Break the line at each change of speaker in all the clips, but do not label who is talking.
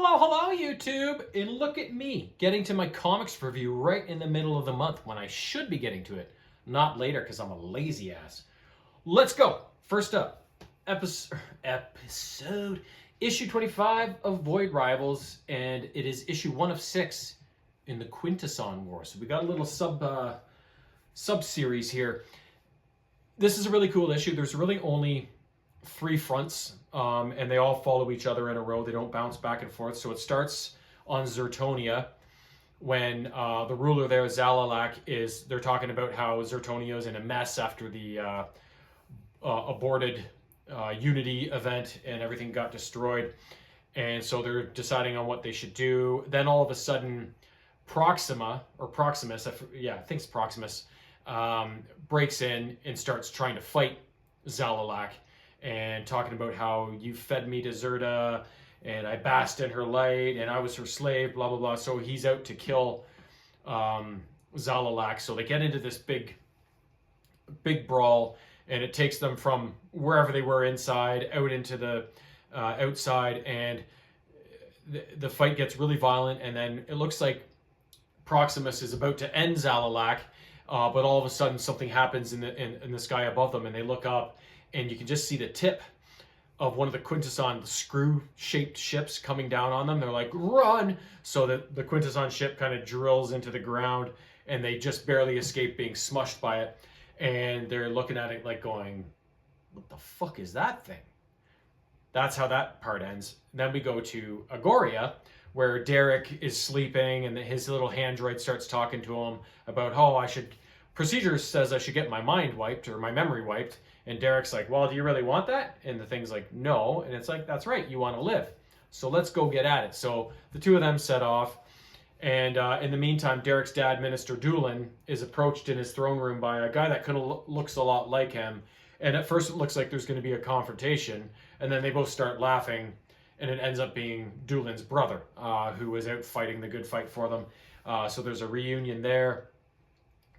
Hello, YouTube! And look at me, getting to my comics review right in the middle of the month when I should be getting to it. Not later, because I'm a lazy ass. Let's go! First up, episode issue 25 of Void Rivals, and it is issue 1 of 6 in the Quintesson War. So we got a little sub-series here. This is a really cool issue. There's really only 3 fronts, and they all follow each other in a row. They don't bounce back and forth. So it starts on Zertonia when the ruler there, Zalalak, they're talking about how Zertonia is in a mess after the aborted Unity event and everything got destroyed. And so they're deciding on what they should do. Then all of a sudden, Proximus, I think it's Proximus, breaks in and starts trying to fight Zalalak, and talking about how you fed me to Zerta and I basked in her light and I was her slave, blah, blah, blah. So he's out to kill Zalalak. So they get into this big brawl, and it takes them from wherever they were inside out into the outside, and the fight gets really violent. And then it looks like Proximus is about to end Zalalak, but all of a sudden something happens in the sky above them, and they look up, and you can just see the tip of one of the Quintesson screw-shaped ships coming down on them. They're like, run! So that the Quintesson ship kind of drills into the ground, and they just barely escape being smushed by it. And they're looking at it like going, what the fuck is that thing? That's how that part ends. Then we go to Agoria, where Derek is sleeping, and his little android starts talking to him about, procedure says I should get my mind wiped or my memory wiped. And Derek's like, well, do you really want that? And the thing's like, no. And it's like, that's right, you want to live. So let's go get at it. So the two of them set off. And in the meantime, Derek's dad, Minister Doolin, is approached in his throne room by a guy that kind of looks a lot like him. And at first it looks like there's going to be a confrontation. And then they both start laughing. And it ends up being Doolin's brother, who was out fighting the good fight for them. So there's a reunion there.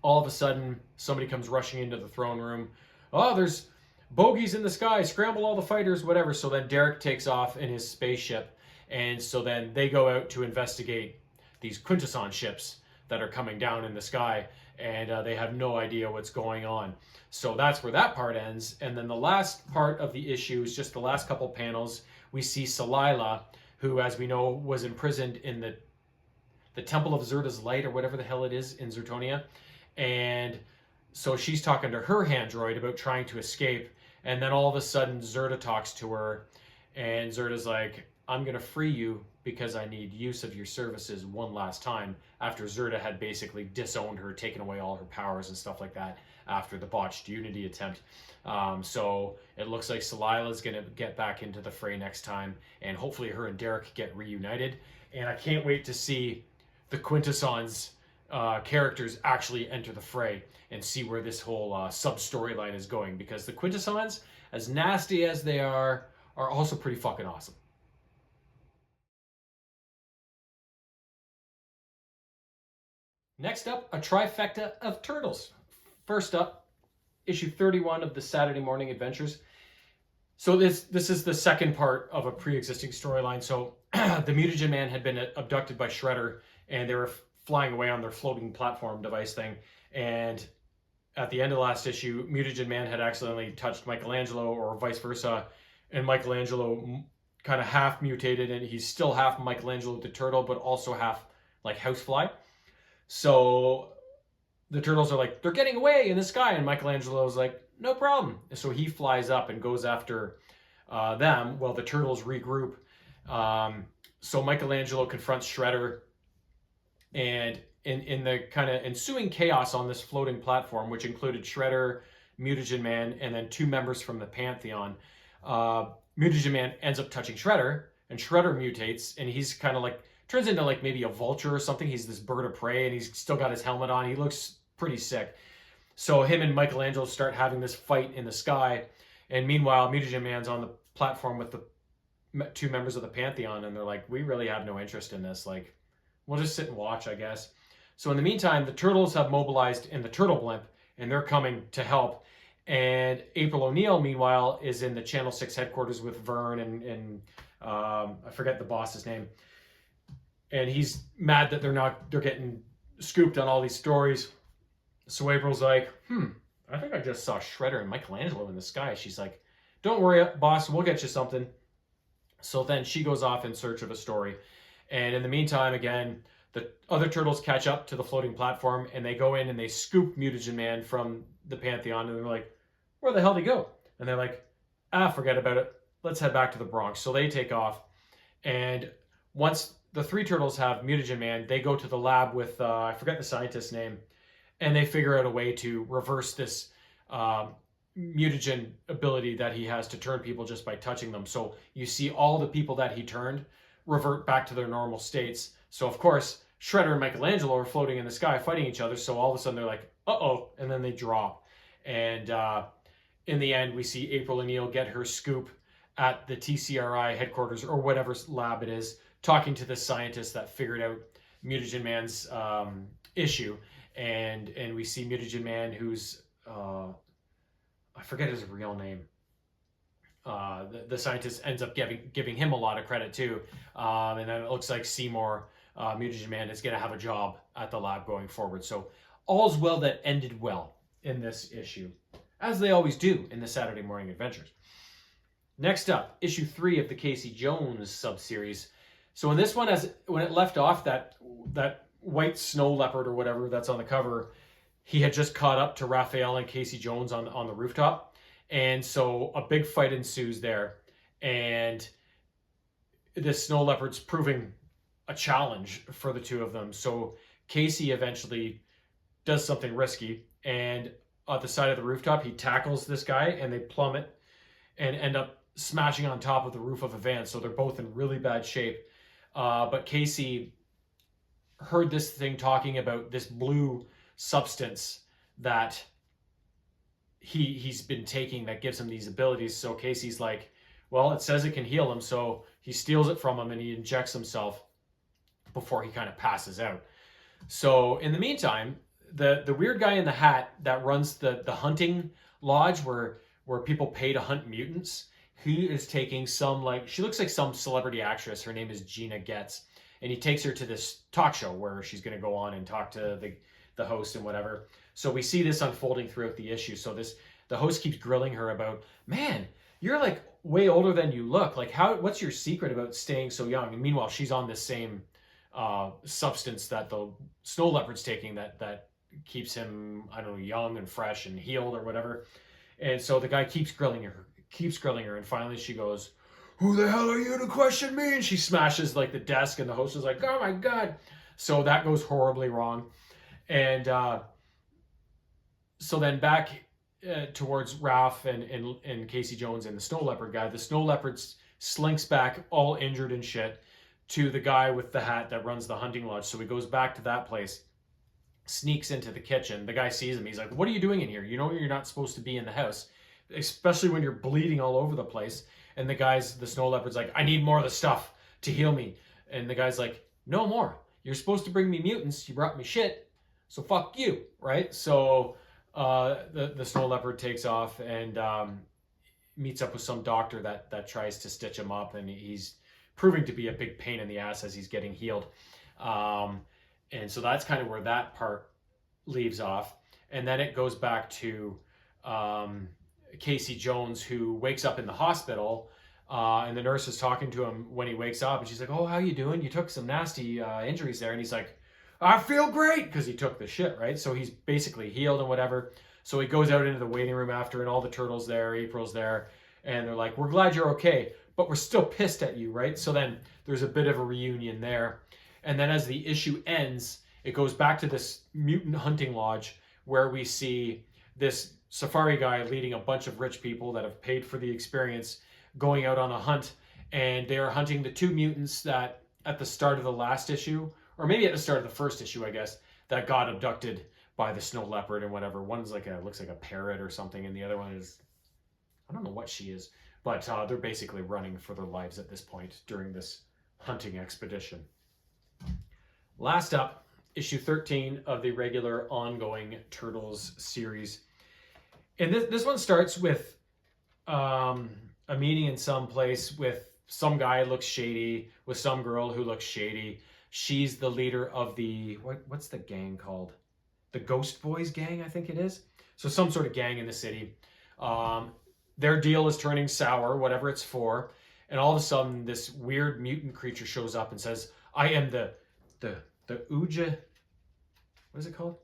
All of a sudden, somebody comes rushing into the throne room. Oh, there's bogeys in the sky, scramble all the fighters, whatever. So then Derek takes off in his spaceship. And so then they go out to investigate these Quintesson ships that are coming down in the sky. And they have no idea what's going on. So that's where that part ends. And then the last part of the issue is just the last couple panels. We see Salila, who, as we know, was imprisoned in the Temple of Zerta's Light, or whatever the hell it is, in Zertonia. And so she's talking to her android about trying to escape. And then all of a sudden, Zerta talks to her. And Zerta's like, I'm going to free you because I need use of your services one last time, after Zerta had basically disowned her, taken away all her powers and stuff like that after the botched Unity attempt. So it looks like Salila's going to get back into the fray next time, and hopefully her and Derek get reunited. And I can't wait to see the Quintesson's characters actually enter the fray and see where this whole sub-storyline is going, because the Quintessons, as nasty as they are also pretty fucking awesome. Next up, a trifecta of turtles. First up, issue 31 of the Saturday Morning Adventures. So this is the second part of a pre-existing storyline. So the Mutagen Man had been abducted by Shredder, and they were flying away on their floating platform device thing. And at the end of the last issue, Mutagen Man had accidentally touched Michelangelo, or vice versa, and Michelangelo kind of half mutated, and he's still half Michelangelo the turtle, but also half like Housefly. So the turtles are like, they're getting away in the sky, and Michelangelo's like, no problem. So he flies up and goes after them while the turtles regroup. So Michelangelo confronts Shredder, and in the kind of ensuing chaos on this floating platform, which included Shredder, Mutagen Man, and then 2 members from the Pantheon, Mutagen Man ends up touching Shredder, and Shredder mutates, and he's kind of like, turns into like maybe a vulture or something. He's this bird of prey, and he's still got his helmet on. He looks pretty sick. So him and Michelangelo start having this fight in the sky. And meanwhile, Mutagen Man's on the platform with the 2 members of the Pantheon, and they're like, we really have no interest in this. Like, we'll just sit and watch, I guess. So in the meantime, the turtles have mobilized in the Turtle Blimp, and they're coming to help. And April O'Neil, meanwhile, is in the Channel 6 headquarters with Vern and I forget the boss's name. and he's mad that they're getting scooped on all these stories. So April's like, I think I just saw Shredder and Michelangelo in the sky. She's like, don't worry, boss, we'll get you something. So then she goes off in search of a story. And in the meantime, again, the other turtles catch up to the floating platform, and they go in and they scoop Mutagen Man from the Pantheon, and they're like, where the hell did he go? And they're like, forget about it. Let's head back to the Bronx. So they take off, and once the three turtles have Mutagen Man, they go to the lab with, I forget the scientist's name, and they figure out a way to reverse this mutagen ability that he has to turn people just by touching them. So you see all the people that he turned revert back to their normal states. So of course, Shredder and Michelangelo are floating in the sky fighting each other. So all of a sudden they're like, uh-oh, and then they drop. And in the end, we see April O'Neil get her scoop at the TCRI headquarters, or whatever lab it is, talking to the scientist that figured out Mutagen Man's issue. And we see Mutagen Man, who's I forget his real name. The scientist ends up giving him a lot of credit too. And then it looks like Seymour, Mutagen Man, is going to have a job at the lab going forward. So all's well that ended well in this issue, as they always do in the Saturday Morning Adventures. Next up, issue 3 of the Casey Jones subseries. So in this one, when it left off, that white snow leopard or whatever that's on the cover, he had just caught up to Raphael and Casey Jones on the rooftop. And so a big fight ensues there. And this snow leopard's proving a challenge for the two of them. So Casey eventually does something risky. And at the side of the rooftop, he tackles this guy, and they plummet and end up smashing on top of the roof of a van. So they're both in really bad shape. But Casey heard this thing talking about this blue substance that he's been taking that gives him these abilities. So Casey's like, well, it says it can heal him. So he steals it from him and he injects himself before he kind of passes out. So in the meantime, the weird guy in the hat that runs the hunting lodge where people pay to hunt mutants, he is taking some, like, she looks like some celebrity actress. Her name is Gina Getz. And he takes her to this talk show where she's going to go on and talk to the host and whatever. So we see this unfolding throughout the issue. So the host keeps grilling her about, man, you're like way older than you look. Like, what's your secret about staying so young? And meanwhile, she's on this same substance that the snow leopard's taking that keeps him, I don't know, young and fresh and healed or whatever. And so the guy keeps grilling her. And finally she goes, who the hell are you to question me? And she smashes like the desk, and the host is like, oh my God. So that goes horribly wrong. And so then back towards Raph and Casey Jones and the snow leopard guy, the snow leopard slinks back all injured and shit to the guy with the hat that runs the hunting lodge. So he goes back to that place, sneaks into the kitchen. The guy sees him. He's like, what are you doing in here? You know you're not supposed to be in the house, especially when you're bleeding all over the place. And the snow leopard's like, I need more of the stuff to heal me. And the guy's like, no more. You're supposed to bring me mutants. You brought me shit. So fuck you, right? So the snow leopard takes off and meets up with some doctor that tries to stitch him up. And he's proving to be a big pain in the ass as he's getting healed. And so that's kind of where that part leaves off. And then it goes back to Casey Jones, who wakes up in the hospital, and the nurse is talking to him when he wakes up, and she's like, oh, how you doing? You took some nasty injuries there. And he's like, I feel great, because he took the shit, right? So he's basically healed and whatever. So he goes out into the waiting room after, and all the turtles there, April's there, and they're like, we're glad you're okay, but we're still pissed at you, right? So then there's a bit of a reunion there. And then as the issue ends, it goes back to this mutant hunting lodge where we see this safari guy leading a bunch of rich people that have paid for the experience going out on a hunt. And they are hunting the two mutants that at the start of the last issue, or maybe at the start of the first issue, I guess, that got abducted by the snow leopard and whatever. One's looks like a parrot or something, and the other one is, I don't know what she is, but they're basically running for their lives at this point during this hunting expedition. Last up, issue 13 of the regular ongoing Turtles series. And this one starts with a meeting in some place with some guy who looks shady, with some girl who looks shady. She's the leader of the what's the gang called? The Ghost Boys gang, I think it is. So some sort of gang in the city. Um, their deal is turning sour, whatever it's for, and all of a sudden this weird mutant creature shows up and says, "I am the Uja. What is it called?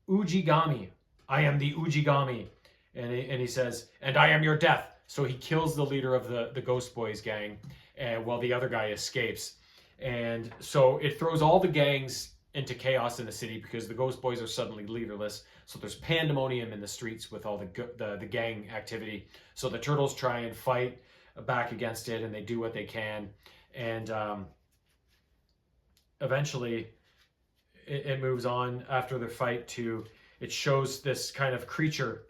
Ujigami. I am the Ujigami." And he says, "And I am your death." So he kills the leader of the Ghost Boys gang, and while the other guy escapes. And so it throws all the gangs into chaos in the city because the Ghost Boys are suddenly leaderless. So there's pandemonium in the streets with all the gang activity. So the Turtles try and fight back against it, and they do what they can. And eventually it moves on after the fight to, it shows this kind of creature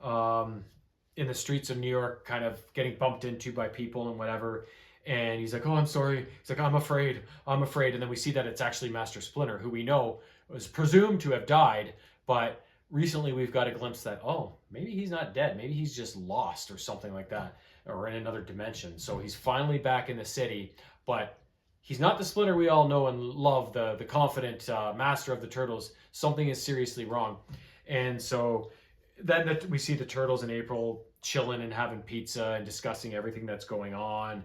in the streets of New York kind of getting bumped into by people and whatever. And he's like, "Oh, I'm sorry." He's like, I'm afraid. And then we see that it's actually Master Splinter, who we know was presumed to have died. But recently we've got a glimpse that, oh, maybe he's not dead. Maybe he's just lost or something like that, or in another dimension. So he's finally back in the city, but he's not the Splinter we all know and love, the confident master of the Turtles. Something is seriously wrong. And so then we see the Turtles in April chilling and having pizza and discussing everything that's going on.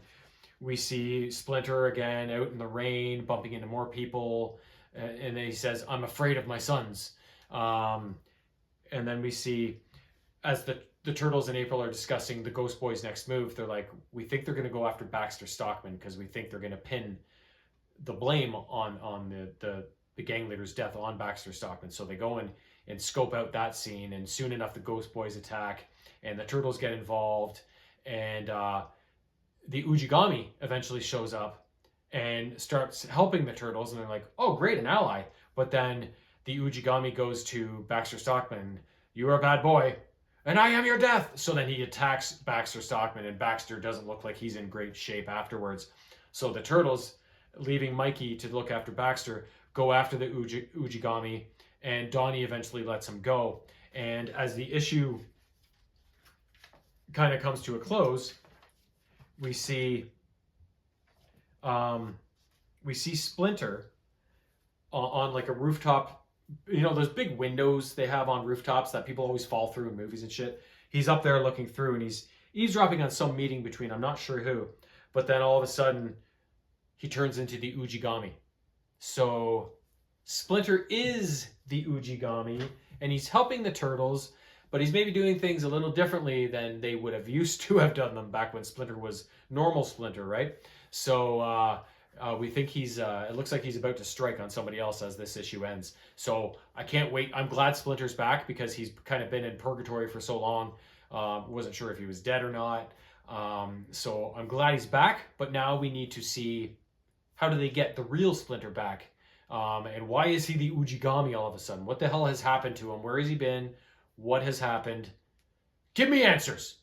We see Splinter again out in the rain, bumping into more people, and then he says, "I'm afraid of my sons." And then we see, as the Turtles in April are discussing the Ghost Boys' next move, they're like, "We think they're going to go after Baxter Stockman because we think they're going to pin the blame on the gang leader's death on Baxter Stockman." So they go and scope out that scene, and soon enough the Ghost Boys attack, and the Turtles get involved, and the Ujigami eventually shows up and starts helping the Turtles, and they're like, "Oh, great, an ally." But then the Ujigami goes to Baxter Stockman, "You are a bad boy, and I am your death." So then he attacks Baxter Stockman, and Baxter doesn't look like he's in great shape afterwards. So the Turtles, leaving Mikey to look after Baxter, go after the Ujigami, and Donnie eventually lets him go. And as the issue kind of comes to a close, we see Splinter on like a rooftop. You know those big windows they have on rooftops that people always fall through in movies and shit? He's up there looking through, and he's eavesdropping on some meeting between, I'm not sure who, but then all of a sudden he turns into the Ujigami. So Splinter is the Ujigami, and he's helping the Turtles, but he's maybe doing things a little differently than they would have used to have done them back when Splinter was normal Splinter, right? So we think it looks like he's about to strike on somebody else as this issue ends. So I can't wait. I'm glad Splinter's back because he's kind of been in purgatory for so long. Wasn't sure if he was dead or not. So I'm glad he's back, but now we need to see, how do they get the real Splinter back? And why is he the Ujigami all of a sudden? What the hell has happened to him? Where has he been? What has happened? Give me answers.